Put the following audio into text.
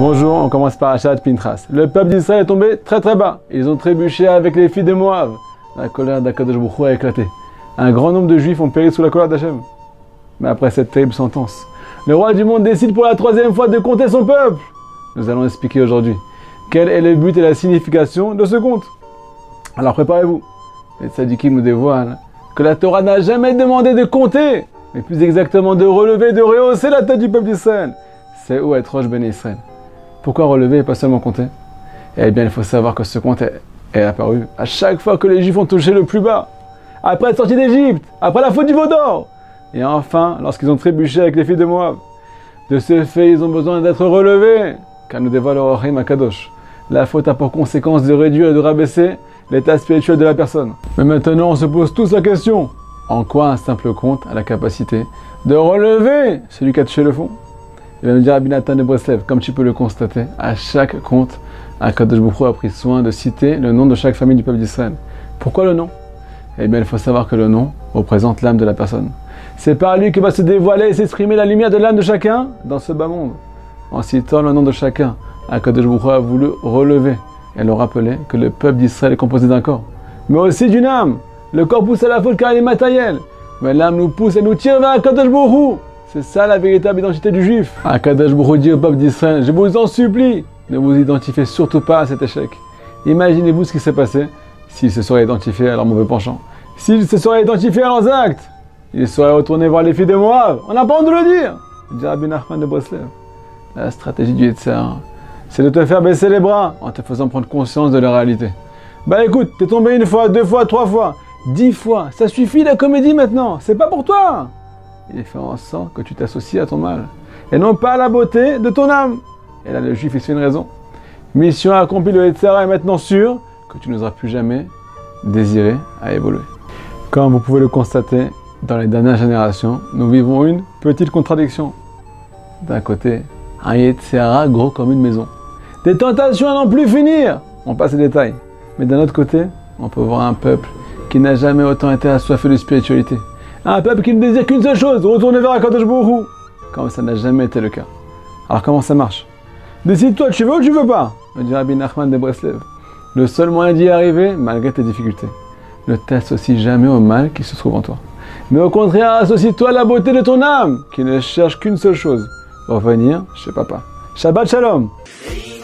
Bonjour, on commence par Achat Pintras. Le peuple d'Israël est tombé très bas. Ils ont trébuché avec les filles de Moab. La colère d'Akadosh Baruch Hu a éclaté. Un grand nombre de juifs ont péri sous la colère d'Hachem. Mais après cette terrible sentence, le roi du monde décide pour la 3e fois de compter son peuple. Nous allons expliquer aujourd'hui quel est le but et la signification de ce compte. Alors préparez-vous. Les tzadikim nous dévoilent que la Torah n'a jamais demandé de compter, mais plus exactement de relever, de rehausser la tête du peuple d'Israël. C'est où être Rosh Béné Israël. Pourquoi relever et pas seulement compter? Eh bien, il faut savoir que ce compte est apparu à chaque fois que les Juifs ont touché le plus bas. Après être sortis d'Égypte, après la faute du veau d'or, et enfin, lorsqu'ils ont trébuché avec les filles de Moab. De ce fait, ils ont besoin d'être relevés, car nous dévoile Orachim Akadosh. La faute a pour conséquence de réduire et de rabaisser l'état spirituel de la personne. Mais maintenant, on se pose tous la question, en quoi un simple compte a la capacité de relever celui qui a touché le fond? Il va nous dire Rabbi Nathan de Breslev, comme tu peux le constater, à chaque compte, Akadosh Baruch Hu a pris soin de citer le nom de chaque famille du peuple d'Israël. Pourquoi le nom? Eh bien, il faut savoir que le nom représente l'âme de la personne. C'est par lui que va se dévoiler et s'exprimer la lumière de l'âme de chacun dans ce bas monde. En citant le nom de chacun, Akadosh Baruch Hu a voulu relever et leur rappeler que le peuple d'Israël est composé d'un corps, mais aussi d'une âme. Le corps pousse à la faute car il est matériel, mais l'âme nous pousse et nous tire vers Akadosh Baruch Hu. C'est ça la véritable identité du juif. Akadosh Baruch Hu dit au peuple d'Israël, je vous en supplie, ne vous identifiez surtout pas à cet échec. Imaginez-vous ce qui s'est passé s'ils se seraient identifiés à leur mauvais penchant. S'ils se seraient identifiés à leurs actes, ils seraient retournés voir les filles de Moab. On n'a pas honte de le dire. Dit Rabbi Nachman de Breslev. La stratégie du Yetzer Hara, c'est de te faire baisser les bras en te faisant prendre conscience de la réalité. Bah écoute, t'es tombé 1 fois, 2 fois, 3 fois, 10 fois. Ça suffit la comédie maintenant. C'est pas pour toi. Il fait en sorte que tu t'associes à ton mal, et non pas à la beauté de ton âme. Et là, le juif, il fait une raison. Mission accomplie, le Yetzer Hara est maintenant sûr que tu n'oseras plus jamais désirer à évoluer. Comme vous pouvez le constater, dans les dernières générations, nous vivons une petite contradiction. D'un côté, un Yetzer Hara gros comme une maison. Des tentations à n'en plus finir. On passe les détails. Mais d'un autre côté, on peut voir un peuple qui n'a jamais autant été assoiffé de spiritualité. Un peuple qui ne désire qu'une seule chose, retourner vers Akadosh Baruch Hu, comme ça n'a jamais été le cas. Alors comment ça marche? Décide-toi, tu veux ou tu veux pas? Me dit Rabbi Nachman de Breslev. Le seul moyen d'y arriver, malgré tes difficultés, ne t'associe jamais au mal qui se trouve en toi. Mais au contraire, associe-toi à la beauté de ton âme, qui ne cherche qu'une seule chose, revenir chez papa. Shabbat Shalom. Hey,